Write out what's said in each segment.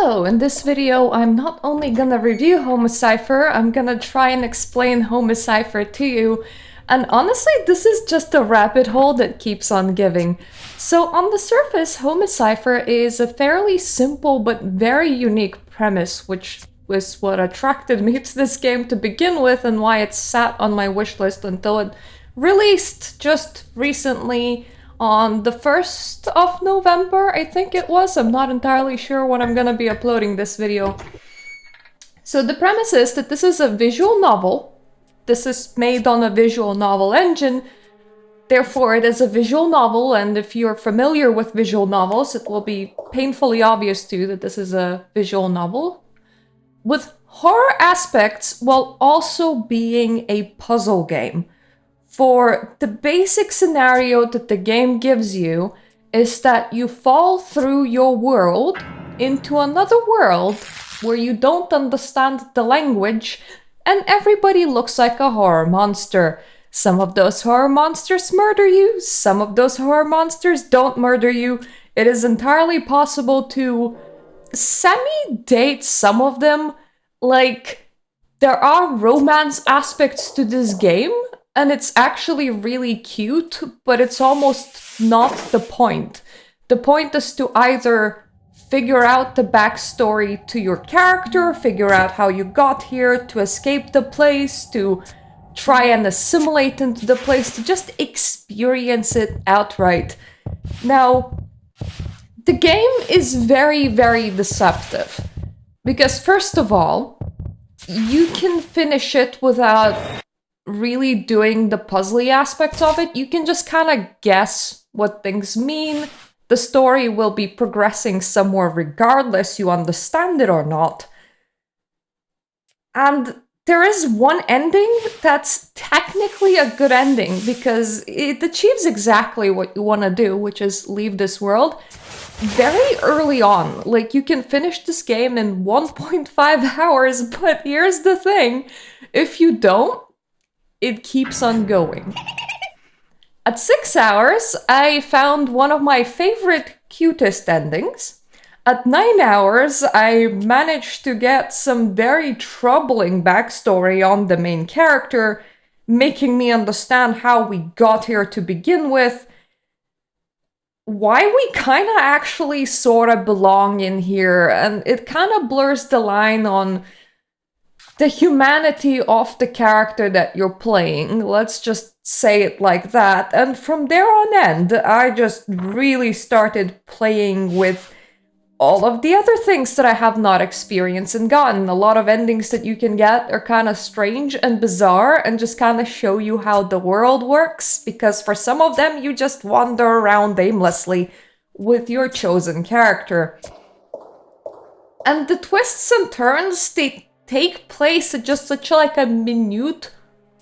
Hello, in this video I'm not only gonna review Homicipher, I'm gonna try and explain Homicipher to you. And honestly, this is just a rabbit hole that keeps on giving. So on the surface, Homicipher is a fairly simple but very unique premise, which was what attracted me to this game to begin with and why it sat on my wishlist until it released just recently on the 1st of November, I think it was. I'm not entirely sure when I'm gonna be uploading this video. So the premise is that this is a visual novel. This is made on a visual novel engine. Therefore, it is a visual novel, and if you're familiar with visual novels, it will be painfully obvious to you that this is a visual novel with horror aspects while also being a puzzle game. For the basic scenario that the game gives you is that you fall through your world into another world where you don't understand the language and everybody looks like a horror monster. Some of those horror monsters murder you, some of those horror monsters don't murder you. It is entirely possible to semi-date some of them. Like, there are romance aspects to this game, and it's actually really cute, but it's almost not the point. The point is to either figure out the backstory to your character, figure out how you got here, to escape the place, to try and assimilate into the place, to just experience it outright. Now, the game is very, very deceptive. Because first of all, you can finish it without really doing the puzzly aspects of it. You can just kind of guess what things mean. The story will be progressing somewhere regardless you understand it or not. And there is one ending that's technically a good ending because it achieves exactly what you want to do, which is leave this world very early on. Like, you can finish this game in 1.5 hours, but here's the thing. If you don't, it keeps on going. At 6 hours, I found one of my favorite, cutest endings. At 9 hours, I managed to get some very troubling backstory on the main character, making me understand how we got here to begin with, why we kind of actually sort of belong in here, and it kind of blurs the line on the humanity of the character that you're playing. Let's just say it like that. And from there on end, I just really started playing with all of the other things that I have not experienced and gotten. A lot of endings that you can get are kind of strange and bizarre and just kind of show you how the world works, because for some of them you just wander around aimlessly with your chosen character. And the twists and turns, they take place at just such like a minute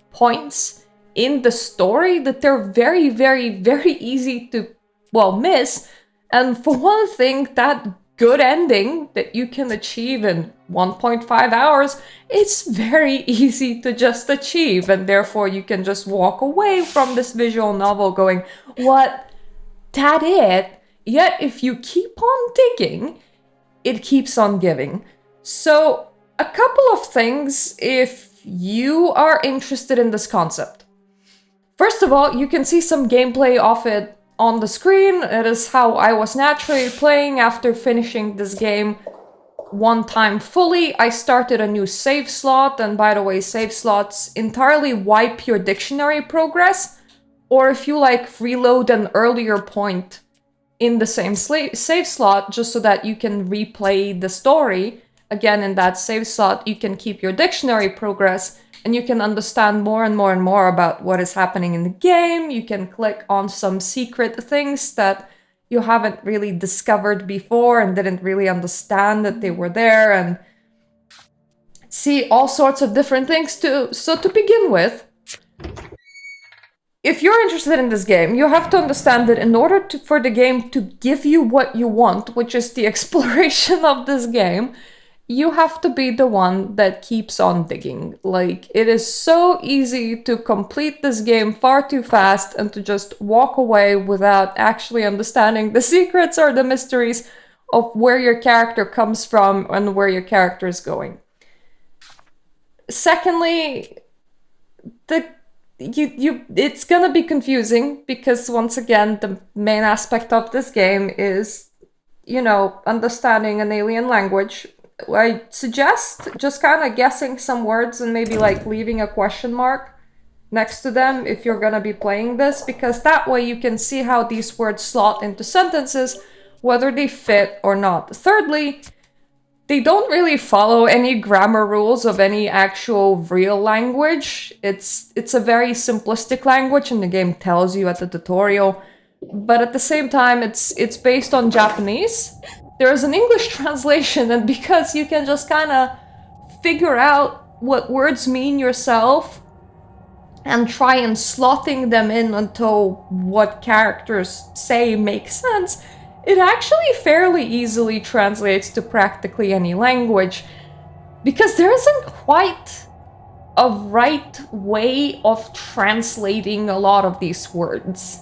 points in the story that they're very, very, very easy to, well, miss. And for one thing, that good ending that you can achieve in 1.5 hours, it's very easy to just achieve, and therefore you can just walk away from this visual novel going, what? That it? Yet if you keep on digging, it keeps on giving. So, a couple of things if you are interested in this concept. First of all, you can see some gameplay of it on the screen. It is how I was naturally playing after finishing this game one time fully. I started a new save slot, and by the way, save slots entirely wipe your dictionary progress, or if you like, reload an earlier point in the same save slot just so that you can replay the story. Again, in that save slot, you can keep your dictionary progress, and you can understand more and more and more about what is happening in the game. You can click on some secret things that you haven't really discovered before and didn't really understand that they were there, and see all sorts of different things too. So to begin with, if you're interested in this game, you have to understand that in order for the game to give you what you want, which is the exploration of this game, you have to be the one that keeps on digging. Like, it is so easy to complete this game far too fast and to just walk away without actually understanding the secrets or the mysteries of where your character comes from and where your character is going. Secondly, it's gonna be confusing because once again, the main aspect of this game is, understanding an alien language. I suggest just kind of guessing some words and maybe like leaving a question mark next to them if you're gonna be playing this, because that way you can see how these words slot into sentences, whether they fit or not. Thirdly, they don't really follow any grammar rules of any actual real language. It's a very simplistic language, and the game tells you at the tutorial. But at the same time, it's based on Japanese. There is an English translation, and because you can just kind of figure out what words mean yourself and try and slotting them in until what characters say makes sense, it actually fairly easily translates to practically any language, because there isn't quite a right way of translating a lot of these words.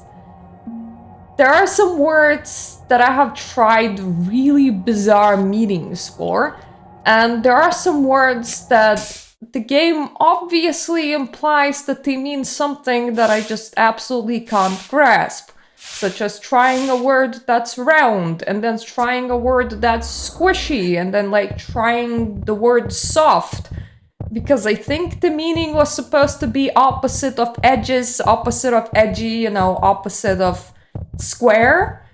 There are some words that I have tried really bizarre meanings for, and there are some words that the game obviously implies that they mean something that I just absolutely can't grasp. Such as trying a word that's round, and then trying a word that's squishy, and then like trying the word soft. Because I think the meaning was supposed to be opposite of edges, opposite of edgy, opposite of square.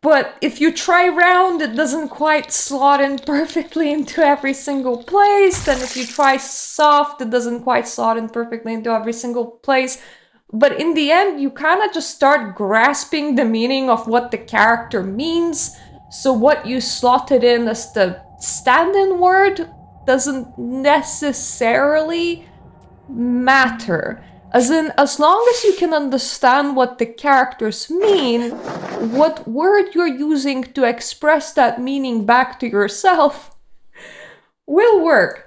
But if you try round, it doesn't quite slot in perfectly into every single place. Then if you try soft, it doesn't quite slot in perfectly into every single place. But in the end, you kind of just start grasping the meaning of what the character means. So what you slotted in as the stand-in word doesn't necessarily matter. As in, as long as you can understand what the characters mean, what word you're using to express that meaning back to yourself will work.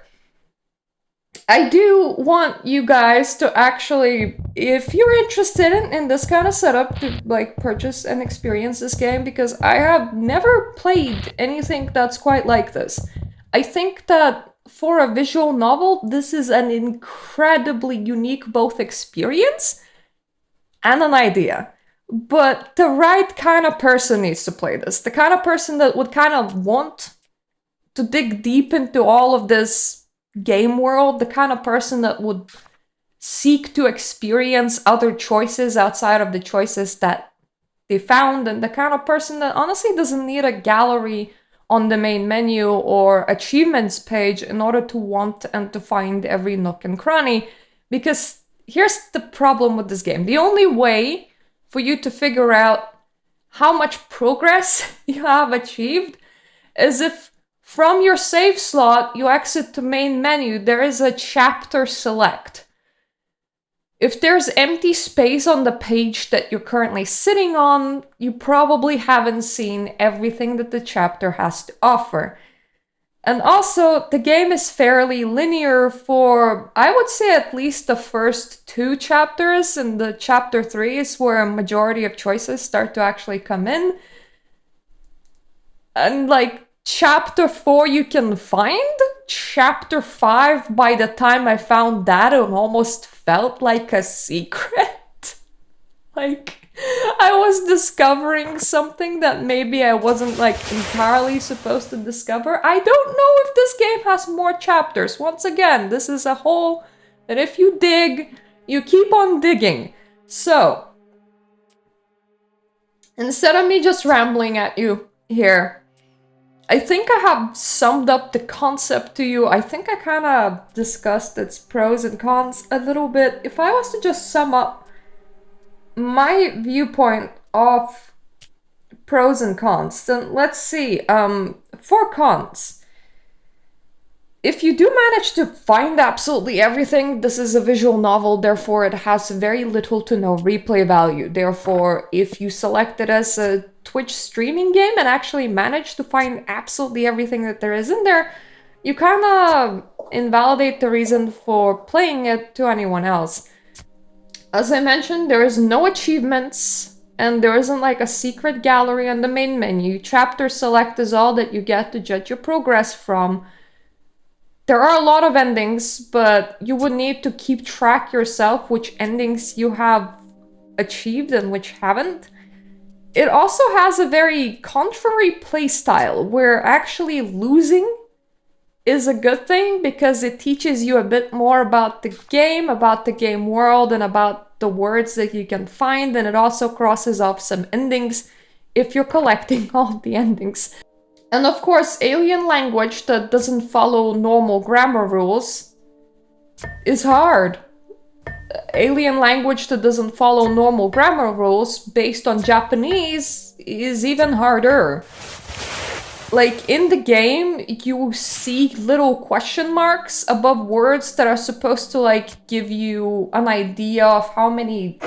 I do want you guys to actually, if you're interested in this kind of setup, to like purchase and experience this game, because I have never played anything that's quite like this. I think that for a visual novel, this is an incredibly unique both experience and an idea. But the right kind of person needs to play this. The kind of person that would kind of want to dig deep into all of this game world, the kind of person that would seek to experience other choices outside of the choices that they found, and the kind of person that honestly doesn't need a gallery on the main menu or achievements page in order to want and to find every nook and cranny. Because here's the problem with this game. The only way for you to figure out how much progress you have achieved is if from your save slot, you exit to main menu, there is a chapter select. If there's empty space on the page that you're currently sitting on, you probably haven't seen everything that the chapter has to offer. And also, the game is fairly linear for, I would say, at least the first 2 chapters, and the chapter 3 is where a majority of choices start to actually come in. And like, Chapter 4 you can find. Chapter 5, by the time I found that, it almost felt like a secret. Like, I was discovering something that maybe I wasn't like entirely supposed to discover. I don't know if this game has more chapters. Once again, this is a hole that if you dig, you keep on digging. So, instead of me just rambling at you here, I think I have summed up the concept to you. I think I kind of discussed its pros and cons a little bit. If I was to just sum up my viewpoint of pros and cons, then let's see. For cons, if you do manage to find absolutely everything, this is a visual novel, therefore it has very little to no replay value. Therefore, if you select it as a Twitch streaming game and actually manage to find absolutely everything that there is in there, you kind of invalidate the reason for playing it to anyone else. As I mentioned, there is no achievements And there isn't like a secret gallery on the main menu. Chapter select is all that you get to judge your progress from. There are a lot of endings, but you would need to keep track yourself which endings you have achieved and which haven't. It also has a very contrary playstyle, where actually losing is a good thing because it teaches you a bit more about the game world, and about the words that you can find, and it also crosses off some endings if you're collecting all the endings. And of course, alien language that doesn't follow normal grammar rules is hard. Alien language that doesn't follow normal grammar rules based on Japanese is even harder. Like, in the game, you see little question marks above words that are supposed to, like, give you an idea of how many...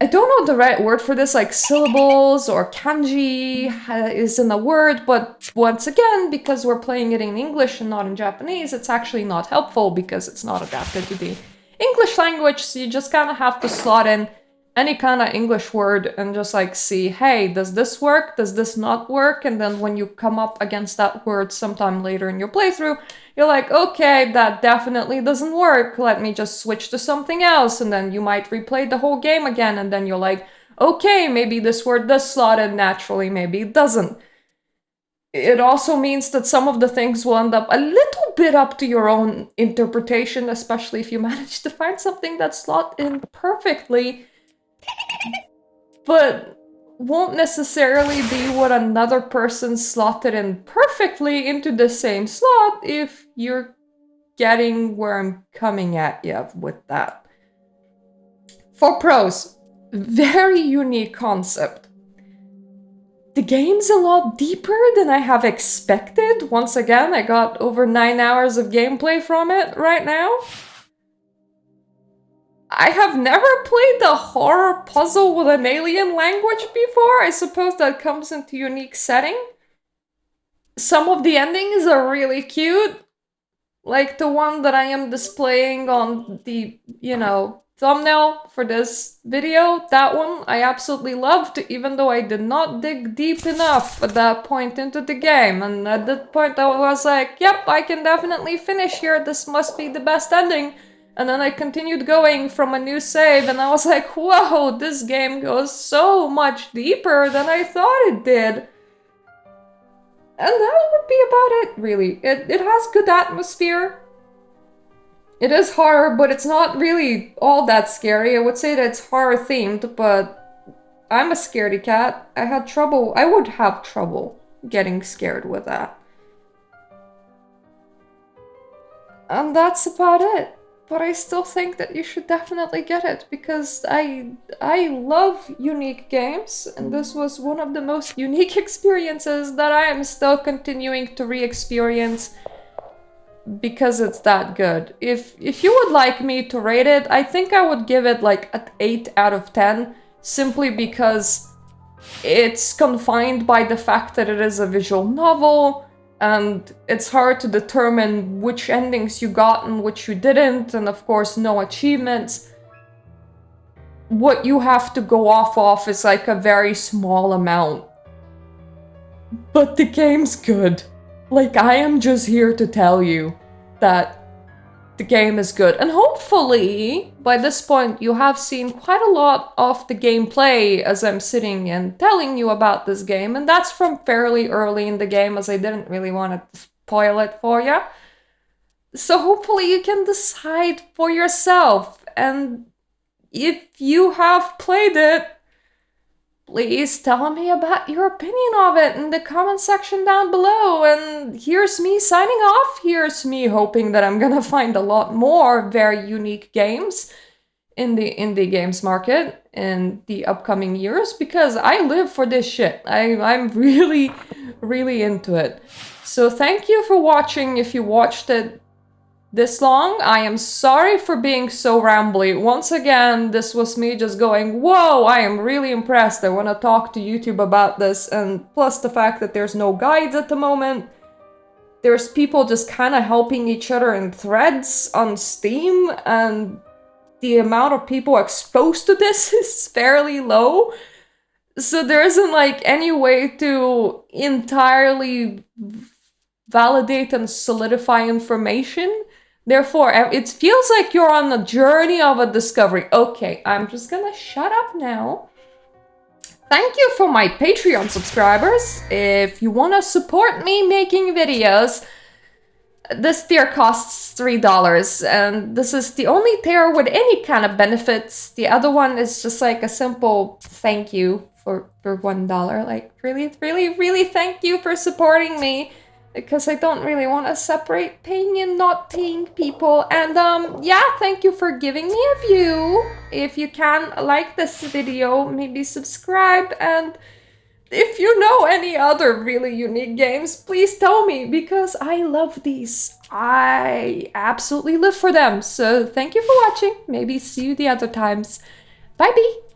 I don't know the right word for this, like syllables or kanji is in a word, but once again, because we're playing it in English and not in Japanese, it's actually not helpful because it's not adapted to the English language, so you just kind of have to slot in any kind of English word and just like see, hey, does this work? Does this not work? And then when you come up against that word sometime later in your playthrough, you're like, okay, that definitely doesn't work. Let me just switch to something else. And then you might replay the whole game again. And then you're like, okay, maybe this word does slot in naturally, maybe it doesn't. It also means that some of the things will end up a little bit up to your own interpretation, especially if you manage to find something that slots in perfectly, but won't necessarily be what another person slotted in perfectly into the same slot, if you're getting where I'm coming at you with that. For pros, very unique concept. The game's a lot deeper than I have expected. Once again, I got over 9 hours of gameplay from it right now. I have never played a horror puzzle with an alien language before. I suppose that comes into unique setting. Some of the endings are really cute. Like the one that I am displaying on the, thumbnail for this video. That one I absolutely loved, even though I did not dig deep enough at that point into the game. And at that point I was like, yep, I can definitely finish here. This must be the best ending. And then I continued going from a new save, and I was like, whoa, this game goes so much deeper than I thought it did. And that would be about it, really. It has good atmosphere. It is horror, but it's not really all that scary. I would say that it's horror themed, but I'm a scaredy cat. I would have trouble getting scared with that. And that's about it. But I still think that you should definitely get it, because I love unique games, and this was one of the most unique experiences that I am still continuing to re-experience because it's that good. If you would like me to rate it, I think I would give it like an 8 out of 10, simply because it's confined by the fact that it is a visual novel, and it's hard to determine which endings you got and which you didn't, and of course no achievements. What you have to go off of is like a very small amount. But the game's good. Like, I am just here to tell you that the game is good. And hopefully, by this point, you have seen quite a lot of the gameplay as I'm sitting and telling you about this game. And that's from fairly early in the game, as I didn't really want to spoil it for you. So hopefully you can decide for yourself. And if you have played it, please tell me about your opinion of it in the comment section down below. And here's me signing off. Here's me hoping that I'm gonna find a lot more very unique games in the indie games market in the upcoming years, because I live for this shit. I'm really, really into it. So thank you for watching. If you watched it this long, I am sorry for being so rambly. Once again, this was me just going, whoa, I am really impressed. I want to talk to YouTube about this. And plus the fact that there's no guides at the moment. There's people just kind of helping each other in threads on Steam, and the amount of people exposed to this is fairly low. So there isn't like any way to entirely validate and solidify information. Therefore, it feels like you're on a journey of a discovery. Okay, I'm just gonna shut up now. Thank you for my Patreon subscribers. If you want to support me making videos, this tier costs $3, and this is the only tier with any kind of benefits. The other one is just like a simple thank you for $1. Like, really thank you for supporting me, because I don't really want to separate paying and not paying people. And yeah, thank you for giving me a view. If you can, like this video, maybe subscribe, and if you know any other really unique games, please tell me, because I love these. I absolutely live for them. So thank you for watching. Maybe see you the other times. Bye-bye.